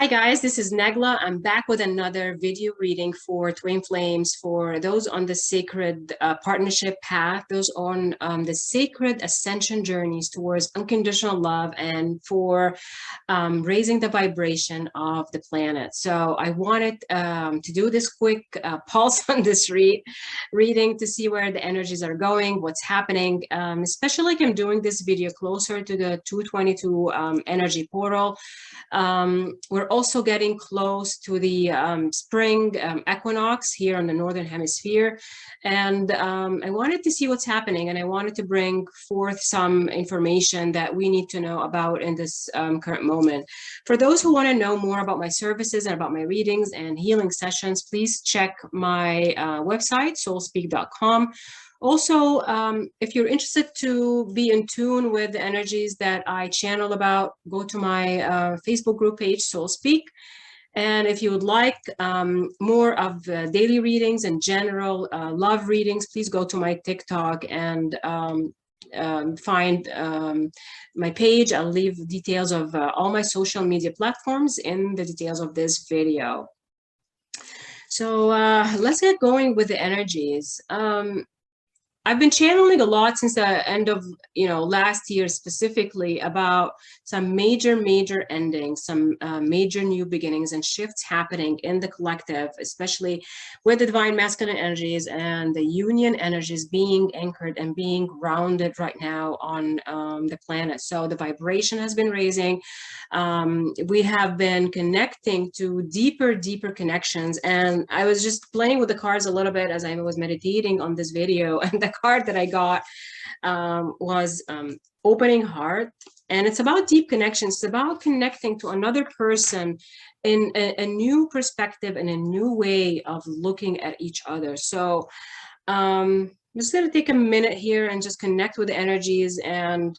Hi guys, this is Naglaa. I'm back with another video reading for Twin Flames for those on the sacred partnership path, those on the sacred ascension journeys towards unconditional love, and for raising the vibration of the planet. So I wanted to do this quick pulse on this reading to see where the energies are going, what's happening, especially like I'm doing this video closer to the 222 energy portal. We're also getting close to the spring equinox here on the northern hemisphere, and I wanted to see what's happening, and I wanted to bring forth some information that we need to know about in this current moment. For those who want to know more about my services and about my readings and healing sessions, please check my website, soulspeak.com. Also, if you're interested to be in tune with the energies that I channel about, go to my Facebook group page, Soul Speak. And if you would like more of daily readings and general love readings, please go to my TikTok and find my page. I'll leave details of all my social media platforms in the details of this video. So let's get going with the energies. I've been channeling a lot since the end of, last year, specifically about some major endings, some major new beginnings and shifts happening in the collective, especially with the divine masculine energies and the union energies being anchored and being grounded right now on the planet. So the vibration has been raising. We have been connecting to deeper connections. And I was just playing with the cards a little bit as I was meditating on this video, and the card that I got was opening heart, and it's about deep connections. It's about connecting to another person in a new perspective and a new way of looking at each other. So I'm just going to take a minute here and just connect with the energies and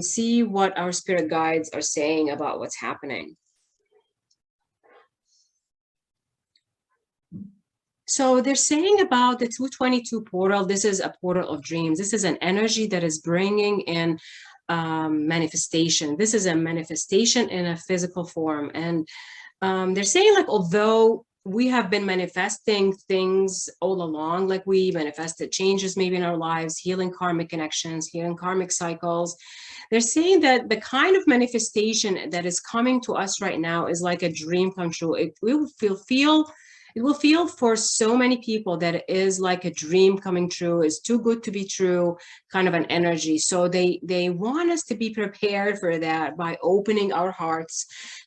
see what our spirit guides are saying about what's happening. So they're saying about the 222 portal, this is a portal of dreams. This is an energy that is bringing in manifestation. This is a manifestation in a physical form. And they're saying, like, although we have been manifesting things all along, like we manifested changes maybe in our lives, healing karmic connections, healing karmic cycles, they're saying that the kind of manifestation that is coming to us right now is like a dream come true. It will feel for so many people that it is like a dream coming true, is too good to be true kind of an energy. So they want us to be prepared for that by opening our hearts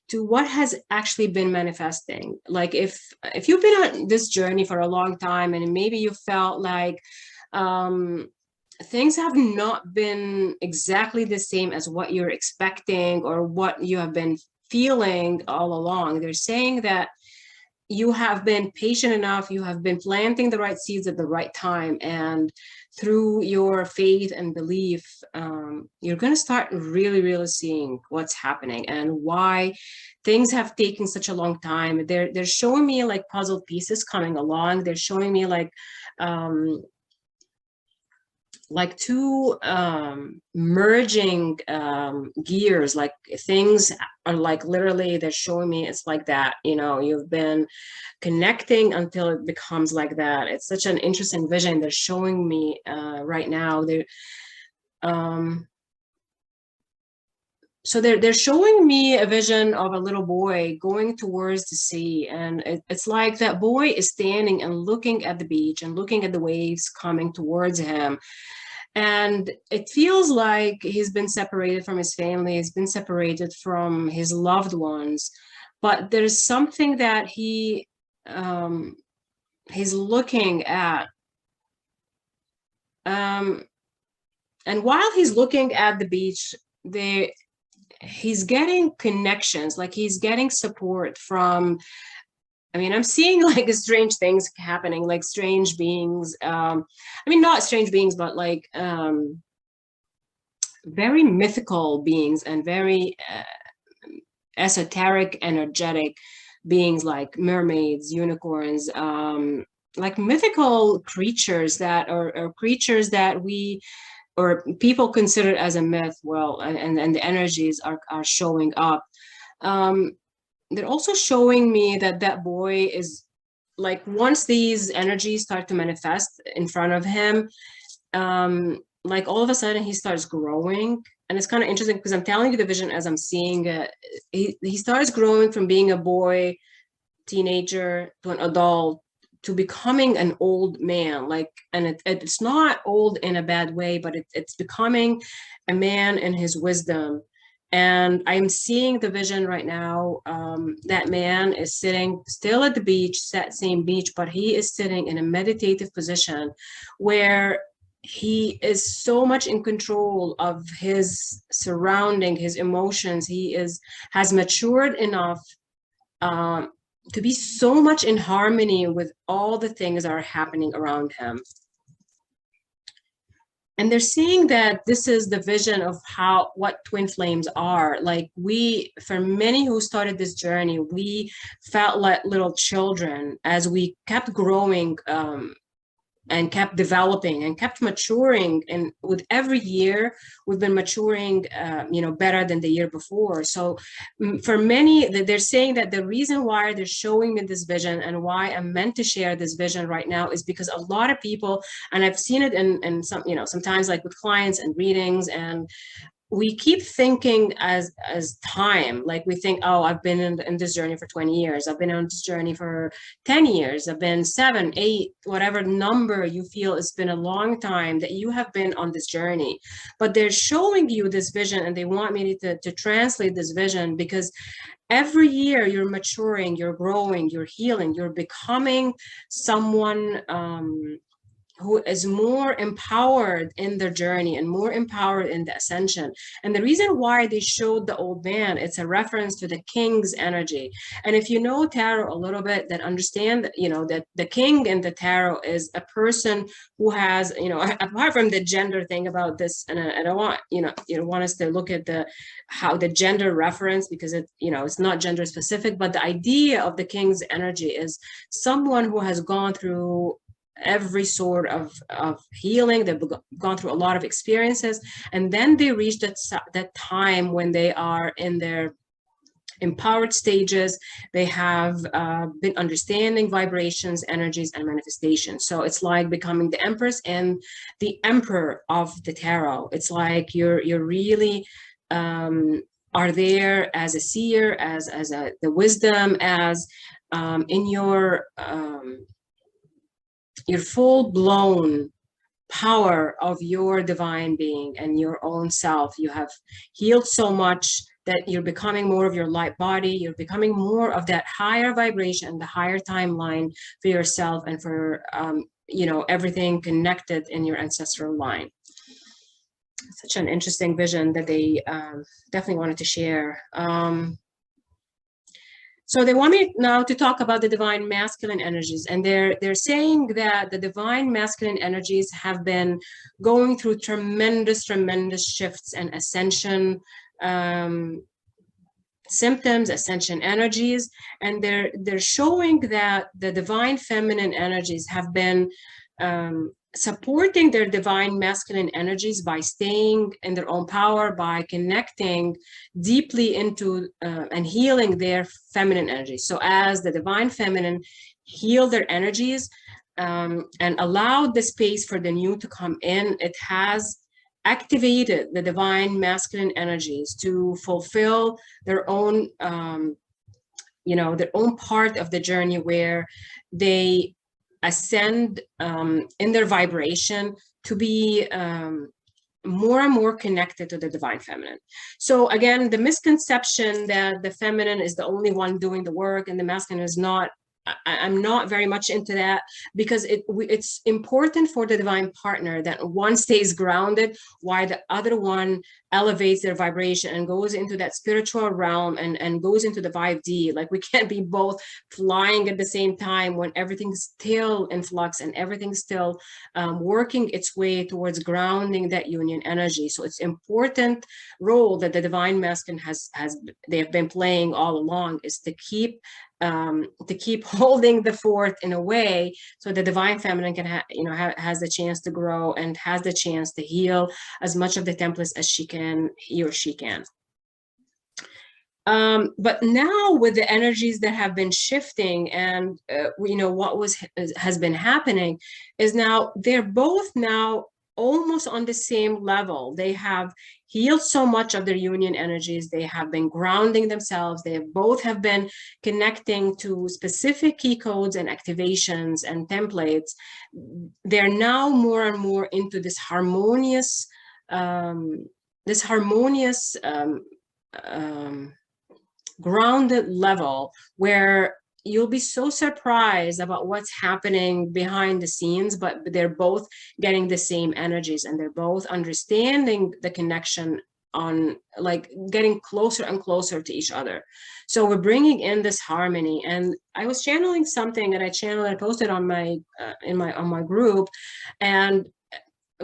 to what has actually been manifesting. Like if you've been on this journey for a long time and maybe you felt like things have not been exactly the same as what you're expecting or what you have been feeling all along, they're saying that you have been patient enough, you have been planting the right seeds at the right time, and through your faith and belief, you're going to start really seeing what's happening and why things have taken such a long time. They're showing me like puzzle pieces coming along. They're showing me like two merging gears, like things are like literally, they're showing me it's like that, you've been connecting until it becomes like that. It's such an interesting vision they're showing me right now. So they're showing me a vision of a little boy going towards the sea, and it's like that boy is standing and looking at the beach and looking at the waves coming towards him. And it feels like he's been separated from his family, he's been separated from his loved ones, but there's something that he's looking at. And while he's looking at the beach, he's getting connections, like he's getting support from, I'm seeing like strange things happening, like strange beings. Not strange beings, but like very mythical beings and very esoteric, energetic beings, like mermaids, unicorns, like mythical creatures that are creatures that or people consider as a myth. Well, and the energies are showing up. they're also showing me that that boy is like, once these energies start to manifest in front of him, like all of a sudden he starts growing. And it's kind of interesting because I'm telling you the vision as I'm seeing it. He starts growing from being a boy, teenager, to an adult, to becoming an old man. Like, and it's not old in a bad way, but it's becoming a man in his wisdom. And I'm seeing the vision right now. That man is sitting still at the beach, that same beach, but he is sitting in a meditative position where he is so much in control of his surrounding, his emotions. He has matured enough um, to be so much in harmony with all the things that are happening around him. And they're seeing that this is the vision of what twin flames are. Like, for many who started this journey, we felt like little children as we kept growing, and kept developing and kept maturing. And with every year, we've been maturing, better than the year before. So for many, they're saying that the reason why they're showing me this vision and why I'm meant to share this vision right now is because a lot of people, and I've seen it in some, sometimes like with clients and readings, and we keep thinking as time, like we think, oh, I've been in this journey for 20 years, I've been on this journey for 10 years, I've been 7, 8, whatever number you feel, it's been a long time that you have been on this journey. But they're showing you this vision, and they want me to translate this vision, because every year you're maturing, you're growing, you're healing, you're becoming someone who is more empowered in their journey and more empowered in the ascension. And the reason why they showed the old man, it's a reference to the king's energy. And if you know tarot a little bit, then understand that, that the king in the tarot is a person who has, apart from the gender thing about this, and I don't want, you don't want us to look at how the gender reference, because it's not gender specific, but the idea of the king's energy is someone who has gone through every sort of healing. They've gone through a lot of experiences, and then they reach that time when they are in their empowered stages. They have been understanding vibrations, energies, and manifestations. So it's like becoming the empress and the emperor of the tarot. It's like you're really are there as a seer, as the wisdom, as in your full-blown power of your divine being and your own self. You have healed so much that you're becoming more of your light body. You're becoming more of that higher vibration, the higher timeline for yourself and for everything connected in your ancestral line. Such an interesting vision that they definitely wanted to share. So they want me now to talk about the divine masculine energies, and they're saying that the divine masculine energies have been going through tremendous shifts and ascension symptoms, ascension energies, and they're showing that the divine feminine energies have been supporting their divine masculine energies by staying in their own power, by connecting deeply into and healing their feminine energies. So as the divine feminine heal their energies and allowed the space for the new to come in, it has activated the divine masculine energies to fulfill their own their own part of the journey, where they ascend in their vibration to be more and more connected to the divine feminine. So again, the misconception that the feminine is the only one doing the work and the masculine is not, I'm not very much into that, because it's important for the divine partner that one stays grounded while the other one elevates their vibration and goes into that spiritual realm and goes into the 5D. Like, we can't be both flying at the same time when everything's still in flux and everything's still working its way towards grounding that union energy. So it's important role that the divine masculine they have been playing all along, is to keep holding the fort in a way so the divine feminine can has the chance to grow and has the chance to heal as much of the templates as he or she can. But now with the energies that have been shifting and, what has been happening is now they're both now almost on the same level. They have healed so much of their union energies. They have been grounding themselves. They both have been connecting to specific key codes and activations and templates. They're now more and more into this harmonious, um, this harmonious, grounded level where you'll be so surprised about what's happening behind the scenes, but they're both getting the same energies and they're both understanding the connection on, like, getting closer and closer to each other. So we're bringing in this harmony. And I was channeling something that I posted on my on my group, and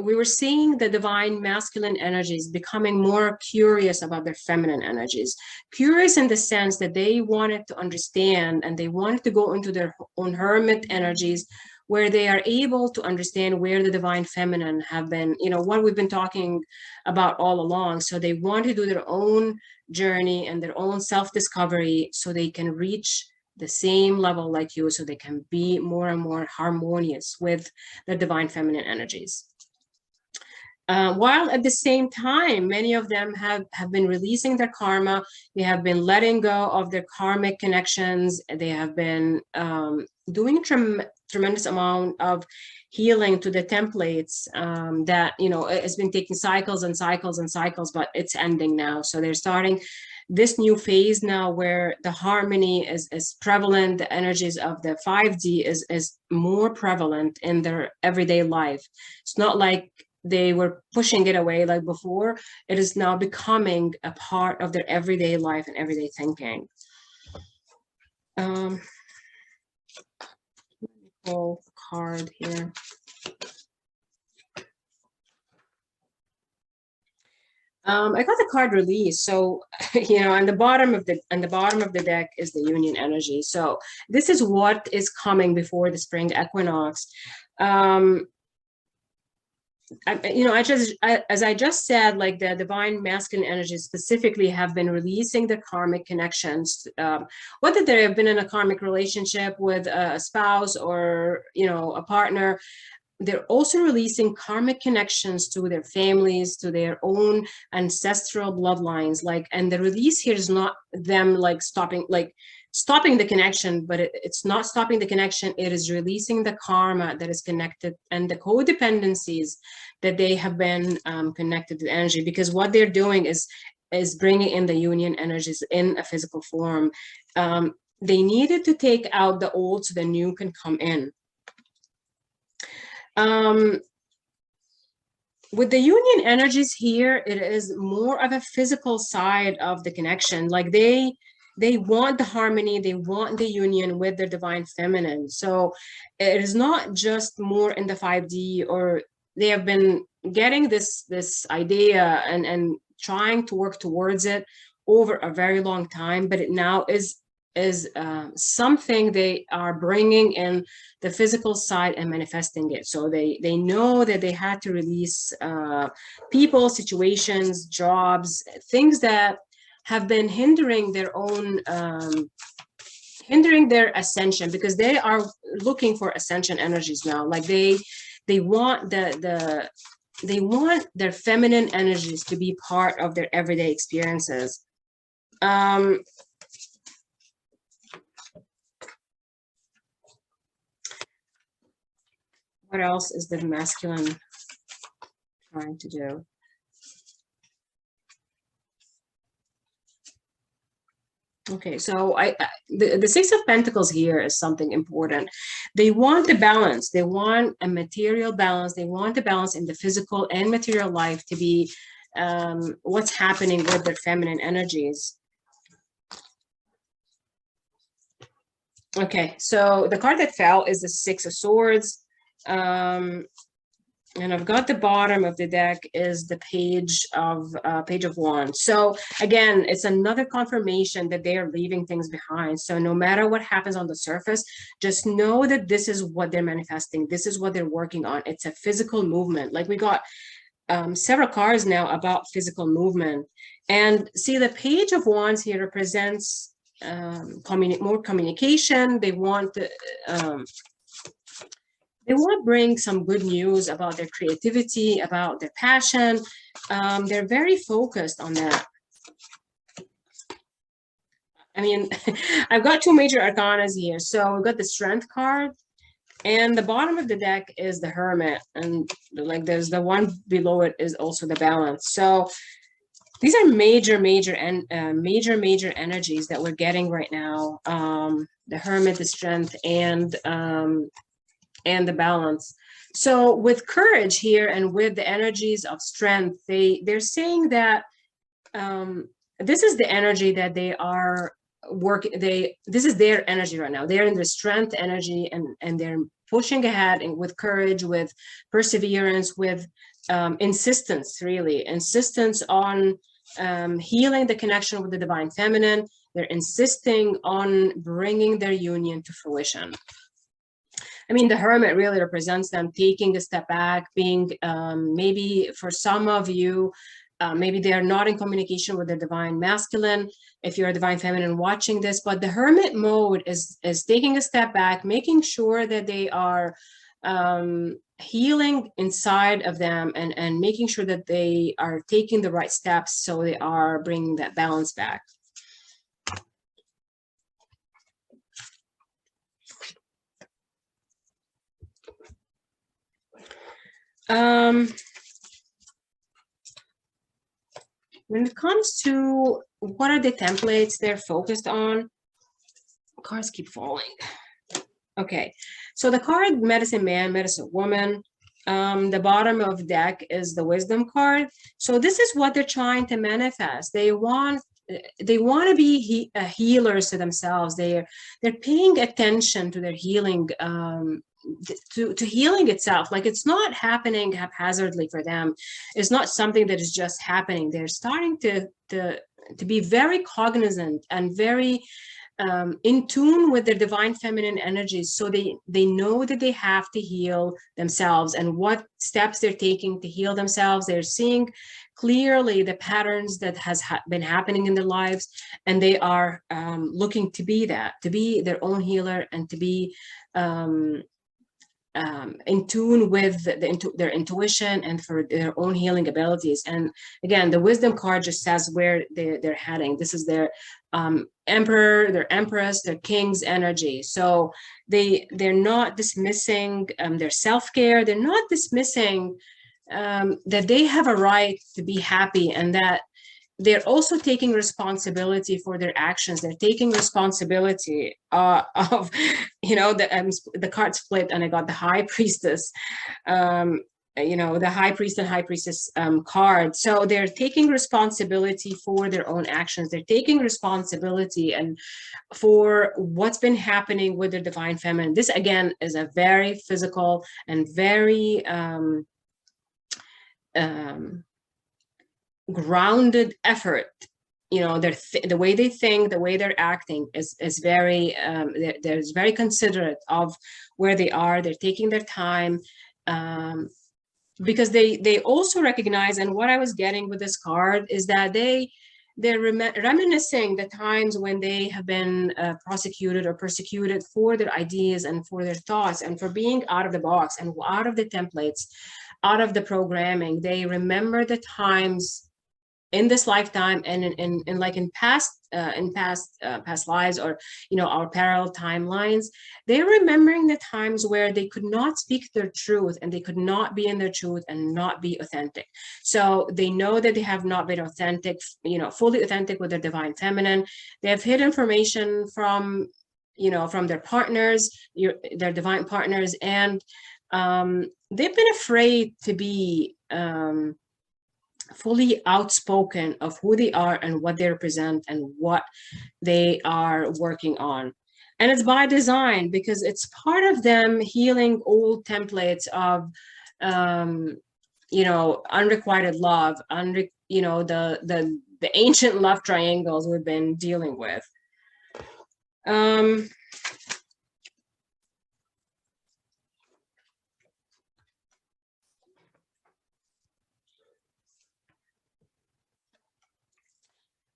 we were seeing the divine masculine energies becoming more curious about their feminine energies. Curious in the sense that they wanted to understand and they wanted to go into their own hermit energies, where they are able to understand where the divine feminine have been, what we've been talking about all along. So they want to do their own journey and their own self-discovery so they can reach the same level like you, so they can be more and more harmonious with the divine feminine energies. While at the same time, many of them have been releasing their karma. They have been letting go of their karmic connections. They have been doing tremendous amount of healing to the templates that, it's been taking cycles and cycles and cycles, but it's ending now. So they're starting this new phase now where the harmony is prevalent. The energies of the 5D is more prevalent in their everyday life. It's not like they were pushing it away like before. It is now becoming a part of their everyday life and everyday thinking. Pull card here. I got the card release. So, on the bottom of the deck is the union energy. So this is what is coming before the spring equinox. As I just said, like the divine masculine energies specifically have been releasing the karmic connections, whether they have been in a karmic relationship with a spouse or, a partner. They're also releasing karmic connections to their families, to their own ancestral bloodlines. And the release here is not them stopping the connection, but it's not stopping the connection. It is releasing the karma that is connected and the codependencies that they have been connected to the energy, because what they're doing is bringing in the union energies in a physical form. They needed to take out the old so the new can come in. With the union energies here, it is more of a physical side of the connection. Like they want the harmony, they want the union with their divine feminine. So it is not just more in the 5D, or they have been getting this idea and trying to work towards it over a very long time, but it now is something they are bringing in the physical side and manifesting it. So they know that they had to release people, situations, jobs, things that have been hindering their own hindering their ascension, because they are looking for ascension energies now. Like they want they want their feminine energies to be part of their everyday experiences. What else is the masculine trying to do? Okay, so the Six of Pentacles here is something important. They want the balance. They want a material balance. They want the balance in the physical and material life to be what's happening with their feminine energies. Okay, so the card that fell is the Six of Swords. And I've got the bottom of the deck is the Page of Wands. So again, it's another confirmation that they are leaving things behind. So no matter what happens on the surface, just know that this is what they're manifesting. This is what they're working on. It's a physical movement. Like we got several cards now about physical movement. And see, the Page of Wands here represents more communication. They want to bring some good news about their creativity, about their passion. They're very focused on that. I mean, I've got two major arcanas here. So we've got the Strength card, and the bottom of the deck is the Hermit, and like there's the one below it is also the Balance. So these are major energies that we're getting right now. The Hermit, the Strength, and the Balance. So with Courage here and with the energies of Strength, they're saying that this is the energy that they are working. This is their energy right now. They're in the Strength energy, and they're pushing ahead, and with courage, with perseverance, with insistence on healing the connection with the divine feminine. They're insisting on bringing their union to fruition. I mean, the Hermit really represents them taking a step back, being maybe for some of you, maybe they are not in communication with the divine masculine, if you're a divine feminine watching this, but the Hermit mode is taking a step back, making sure that they are healing inside of them, and making sure that they are taking the right steps, so they are bringing that balance back. When it comes to what are the templates they're focused on, cards keep falling. Okay, so the card Medicine Man, Medicine Woman, the bottom of the deck is the Wisdom card. So this is what they're trying to manifest. They want to be healers to themselves. They're paying attention to their healing, to healing itself. Like, it's not happening haphazardly for them. It's not something that is just happening. They're starting to be very cognizant and very in tune with their divine feminine energies, so they know that they have to heal themselves and what steps they're taking to heal themselves. They're seeing clearly the patterns that has been happening in their lives, and they are looking to be their own healer, and to be in tune with their intuition and for their own healing abilities. And again, the Wisdom card just says where they're heading. This is their Emperor, their Empress, their King's energy. So they're not dismissing their self-care. They're not dismissing that they have a right to be happy, and that they're also taking responsibility for their actions. They're taking responsibility of, the card split, and I got the High Priestess, the High Priest and High Priestess card. So they're taking responsibility for their own actions. They're taking responsibility and for what's been happening with the divine feminine. This, again, is a very physical and very grounded effort. The way they think, the way they're acting is very they're very considerate of where they are. They're taking their time, because they also recognize, and what I was getting with this card is that they're reminiscing the times when they have been prosecuted or persecuted for their ideas and for their thoughts and for being out of the box and out of the templates, out of the programming. They remember the times in this lifetime and in past lives, or our parallel timelines. They're remembering the times where they could not speak their truth, and they could not be in their truth and not be authentic. So they know that they have not been authentic, fully authentic with their divine feminine. They have hid information from their partners, their divine partners, and they've been afraid to be fully outspoken of who they are and what they represent and what they are working on. And it's by design, because it's part of them healing old templates of unrequited love, the ancient love triangles we've been dealing with.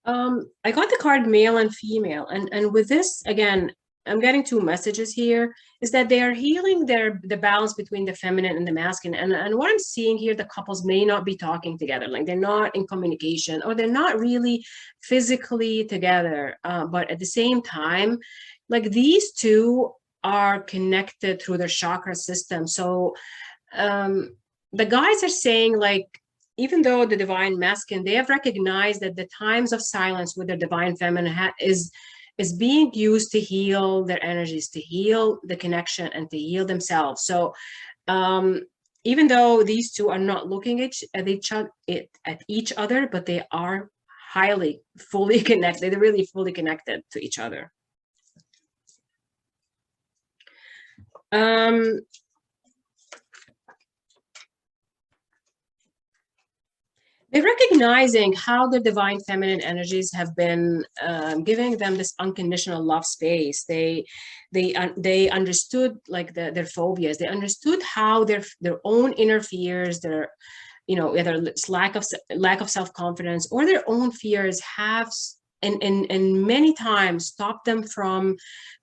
I got the card male and female, and with this again, I'm getting two messages here. Is that they are healing the balance between the feminine and the masculine, and what I'm seeing here, the couples may not be talking together, like they're not in communication, or they're not really physically together, but at the same time, like these two are connected through their chakra system. So the guys are saying, like, even though the divine masculine, they have recognized that the times of silence with their divine feminine is being used to heal their energies, to heal the connection, and to heal themselves. So even though these two are not looking at each other, but they are highly fully connected. They're really fully connected to each other. They're recognizing how the divine feminine energies have been giving them this unconditional love space. They understood, like, their phobias. They understood how their own inner fears, their, you know, whether it's lack of self-confidence or their own fears, have and many times stop them from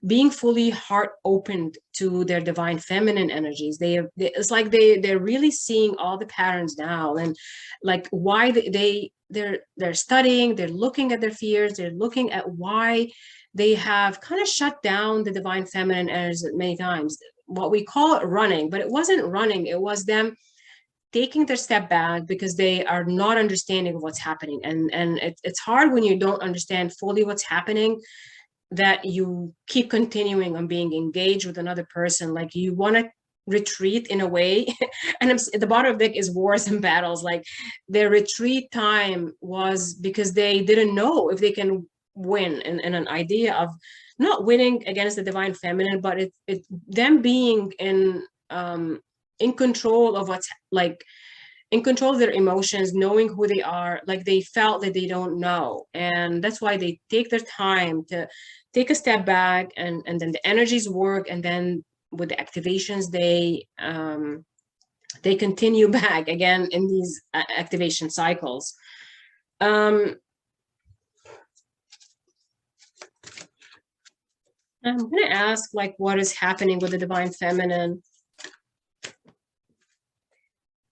being fully heart opened to their divine feminine energies. It's like they're really seeing all the patterns now, and like why they're studying, they're looking at their fears, they're looking at why they have kind of shut down the divine feminine energies many times. What we call it running, but it wasn't running, it was them taking their step back because they are not understanding of what's happening. And it's hard when you don't understand fully what's happening, that you keep continuing on being engaged with another person. Like you want to retreat in a way. And the bottom of the deck is wars and battles. Like their retreat time was because they didn't know if they can win, in an idea of not winning against the divine feminine, but it's them being in control of what's, like, in control of their emotions, knowing who they are. Like they felt that they don't know, and that's why they take their time to take a step back, and then the energies work, and then with the activations they continue back again in these activation cycles. I'm going to ask, like, what is happening with the divine feminine?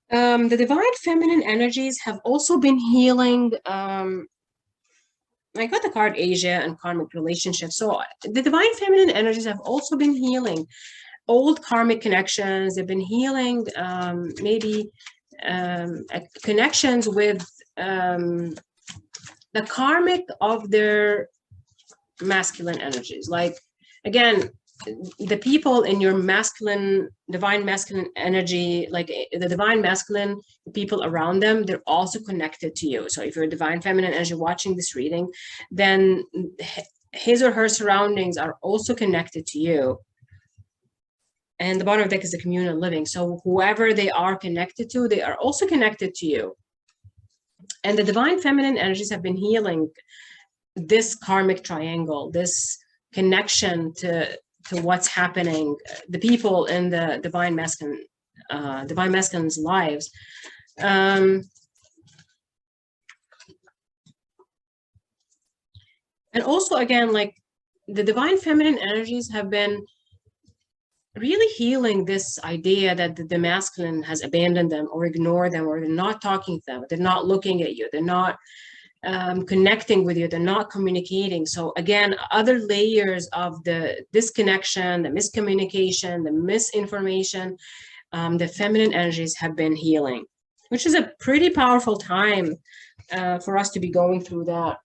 The divine feminine energies have also been healing. I got the card Asia and karmic relationships. So the divine feminine energies have also been healing old karmic connections. They've been healing maybe connections with the karmic of their masculine energies. Like, again, the people in your masculine, divine masculine energy, like the divine masculine, the people around them, they're also connected to you. So if you're a divine feminine energy watching this reading, then his or her surroundings are also connected to you. And the bottom of the deck is the communal living. So whoever they are connected to, they are also connected to you. And the divine feminine energies have been healing this karmic triangle, this connection to what's happening, the people in the divine masculine's lives. And also, again, like the divine feminine energies have been really healing this idea that the masculine has abandoned them or ignored them, or they're not talking to them, they're not looking at you, they're not connecting with you, they're not communicating. So again, other layers of the disconnection, the miscommunication, the misinformation, the feminine energies have been healing, which is a pretty powerful time for us to be going through that.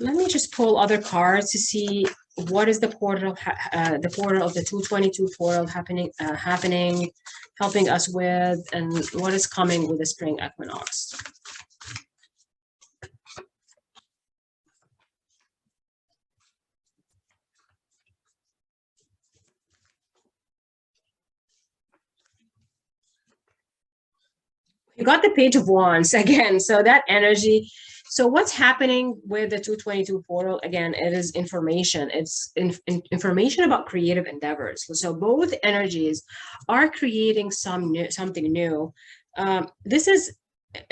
Let me just pull other cards to see what is the portal of the 222 portal happening, helping us with, and what is coming with the spring equinox. You got the Page of Wands again, so that energy. So what's happening with the 222 portal? Again, it is information. It's information about creative endeavors. So both energies are creating something new. This is,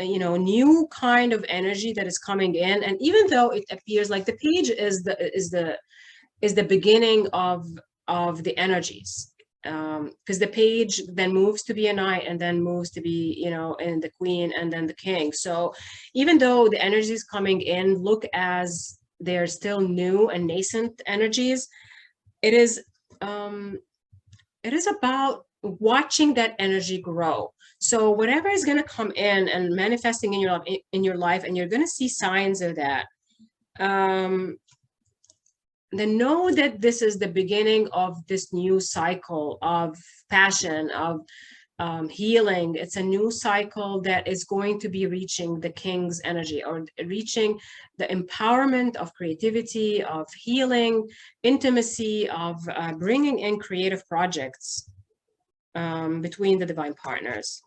you know, new kind of energy that is coming in. And even though it appears like the page is the beginning of the energies, because the page then moves to be a knight and then moves to be, you know, and the queen and then the king. So even though the energies coming in look as they're still new and nascent energies, it is um, it is about watching that energy grow. So whatever is going to come in and manifesting in your life, and you're going to see signs of that. Then know that this is the beginning of this new cycle of passion, of healing. It's a new cycle that is going to be reaching the king's energy, or reaching the empowerment of creativity, of healing, intimacy, of bringing in creative projects between the divine partners.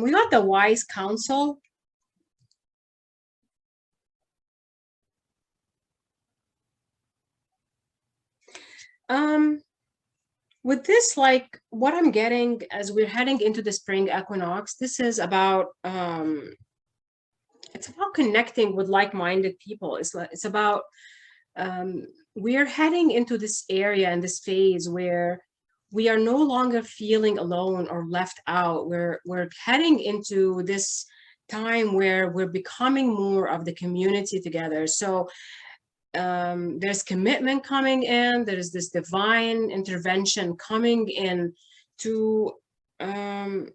We got the wise counsel. With this, like what I'm getting as we're heading into the spring equinox, this is about it's about connecting with like-minded people. It's about we're heading into this area and this phase where we are no longer feeling alone or left out. We're heading into this time where we're becoming more of the community together. So there's commitment coming in. There's this divine intervention coming in to birth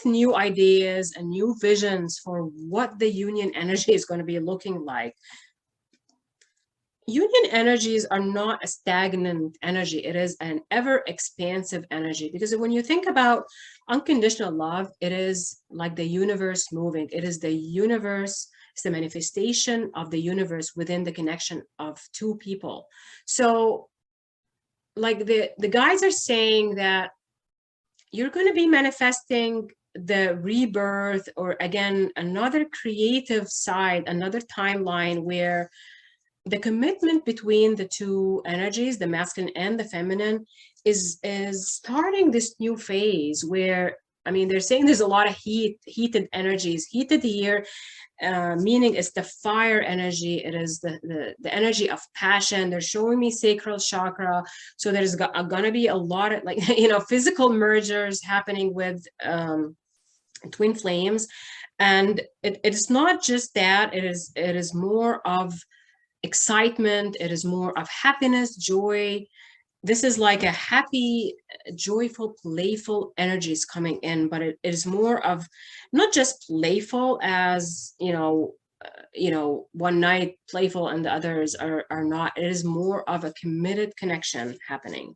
new ideas and new visions for what the union energy is going to be looking like. Union energies are not a stagnant energy. It is an ever expansive energy, because when you think about unconditional love, it is like the universe moving. It is the universe. It's the manifestation of the universe within the connection of two people. So like the guides are saying that you're going to be manifesting the rebirth, or again, another creative side, another timeline where the commitment between the two energies, the masculine and the feminine, is starting this new phase where, I mean, they're saying there's a lot of heated energies. Heated here, meaning it's the fire energy. It is the energy of passion. They're showing me sacral chakra. So there's gonna be a lot of, like, you know, physical mergers happening with twin flames. And it is not just that, it is more of excitement. It is more of happiness, joy. This is like a happy, joyful, playful energies coming in, but it is more of not just playful as, you know, one night playful and the others are not. It is more of a committed connection happening.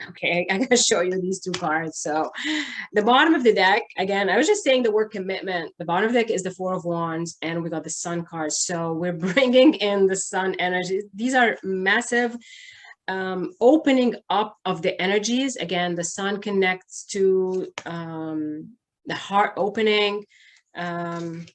Okay, I'm gonna show you these two cards. So the bottom of the deck, again, I was just saying the word commitment. The bottom of the deck is the Four of Wands, and we got the Sun card. So we're bringing in the Sun energy. These are massive opening up of the energies. Again, the Sun connects to the heart opening. They're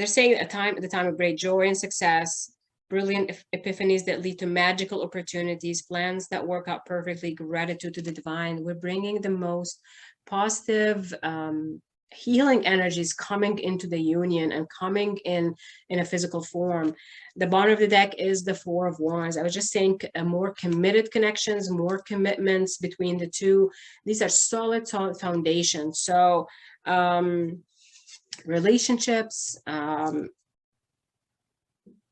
saying at the time of great joy and success, brilliant epiphanies that lead to magical opportunities, plans that work out perfectly, gratitude to the divine. We're bringing the most positive healing energies coming into the union and coming in a physical form. The bottom of the deck is the Four of Wands. I was just saying more committed connections, more commitments between the two. These are solid foundations. So relationships,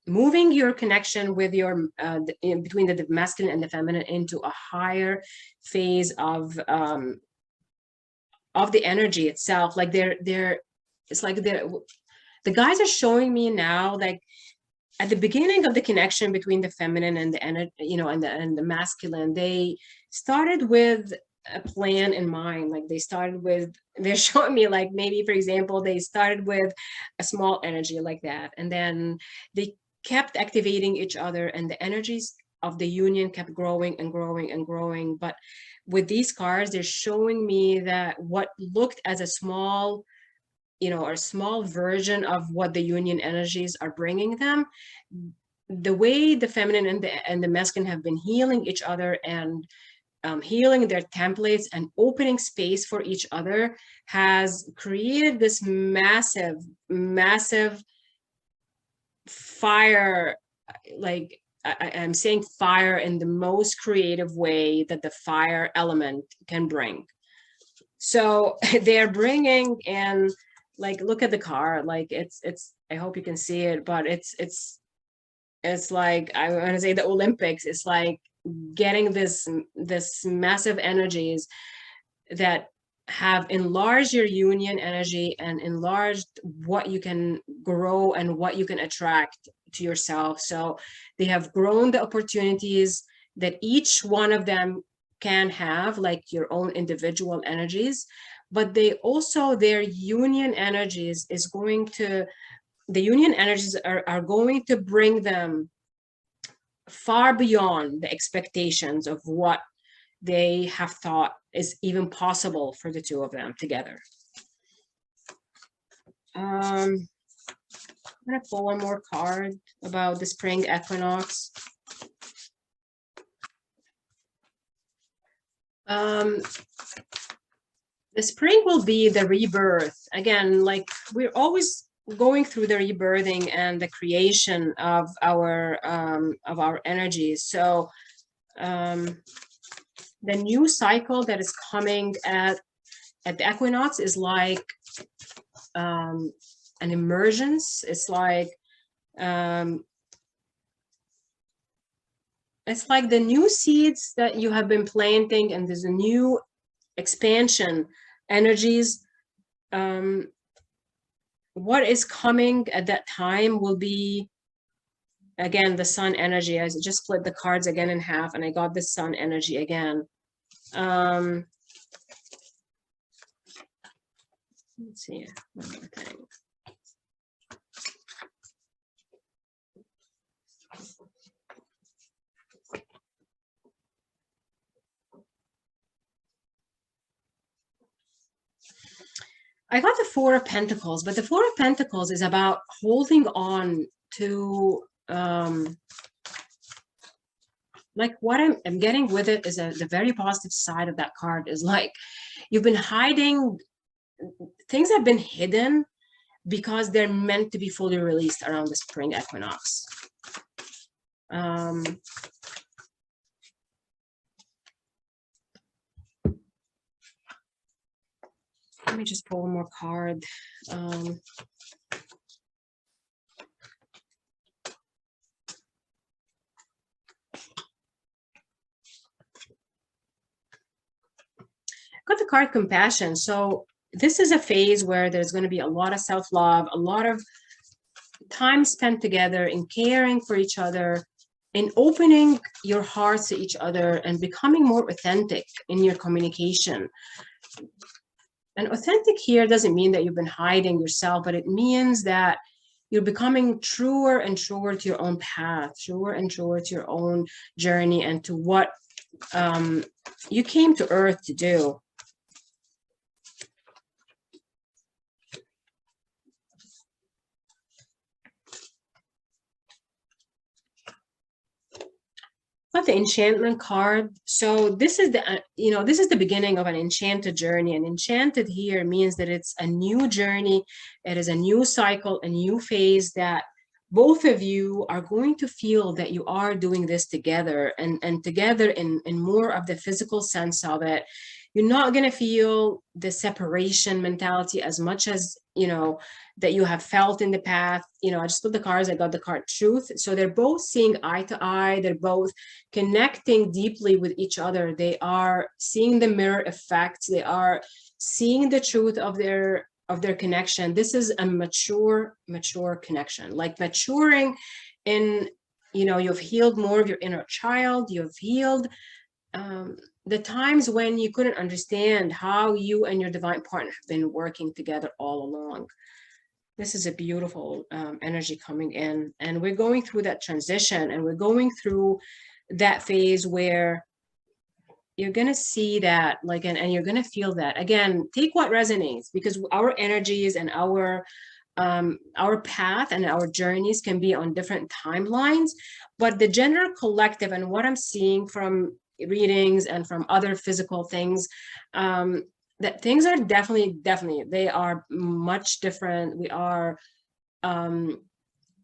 moving your connection with your between the masculine and the feminine into a higher phase of the energy itself. Like it's like the guys are showing me now, like at the beginning of the connection between the feminine and the, you know, and the masculine, they started with a plan in mind. Like they're showing me, like, maybe for example, they started with a small energy like that, and then they kept activating each other, and the energies of the union kept growing and growing and growing. But with these cards, they're showing me that what looked as a small, or a small version of what the union energies are bringing them, the way the feminine and the masculine have been healing each other and healing their templates and opening space for each other has created this massive, massive fire. Like I'm saying fire in the most creative way that the fire element can bring. So they're bringing in, like, look at the card, like it's I hope you can see it, but it's like, I want to say the Olympics. It's like getting this massive energies that have enlarged your union energy and enlarged what you can grow and what you can attract to yourself. So they have grown the opportunities that each one of them can have, like your own individual energies, but they also, their union energies is going to, the union energies are going to bring them far beyond the expectations of what they have thought is even possible for the two of them together. I'm gonna pull one more card about the spring equinox. The spring will be the rebirth. Again, like, we're always going through the rebirthing and the creation of our energies. So the new cycle that is coming at the equinox is like an emergence. It's like the new seeds that you have been planting, and there's a new expansion energies. What is coming at that time will be, again, the sun energy. I just split the cards again in half, and I got the sun energy again. Let's see, one more thing. I got the Four of Pentacles, but the Four of Pentacles is about holding on to, like, what I'm getting with it is the very positive side of that card is like, you've been hiding, things have been hidden because they're meant to be fully released around the spring equinox. Let me just pull one more card. Got the card compassion. So this is a phase where there's going to be a lot of self-love, a lot of time spent together in caring for each other, in opening your hearts to each other and becoming more authentic in your communication. And authentic here doesn't mean that you've been hiding yourself, but it means that you're becoming truer and truer to your own path, truer and truer to your own journey and to what you came to Earth to do. Got the enchantment card. So this is the this is the beginning of an enchanted journey. And enchanted here means that it's a new journey. It is a new cycle, a new phase that both of you are going to feel that you are doing this together, and together in more of the physical sense of it. You're not going to feel the separation mentality as much as, that you have felt in the past. I just put the cards, I got the card truth. So they're both seeing eye to eye. They're both connecting deeply with each other. They are seeing the mirror effect. They are seeing the truth of their connection. This is a mature connection, like maturing in, you've healed more of your inner child. You've healed the times when you couldn't understand how you and your divine partner have been working together all along. This is a beautiful energy coming in, and we're going through that transition, and we're going through that phase where you're going to see that, like, and you're going to feel that. Again, take what resonates, because our energies and our path and our journeys can be on different timelines, but the general collective and what I'm seeing from readings and from other physical things, that things are definitely, they are much different. We are,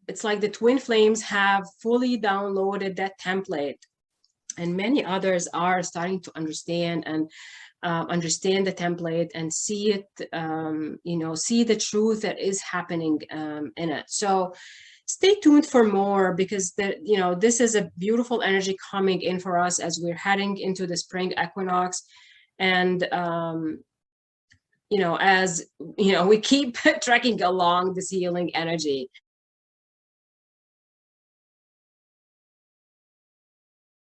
it's like the twin flames have fully downloaded that template, and many others are starting to understand and understand the template and see it, see the truth that is happening in it. So stay tuned for more, because this is a beautiful energy coming in for us as we're heading into the spring equinox. And as we keep trekking along this healing energy.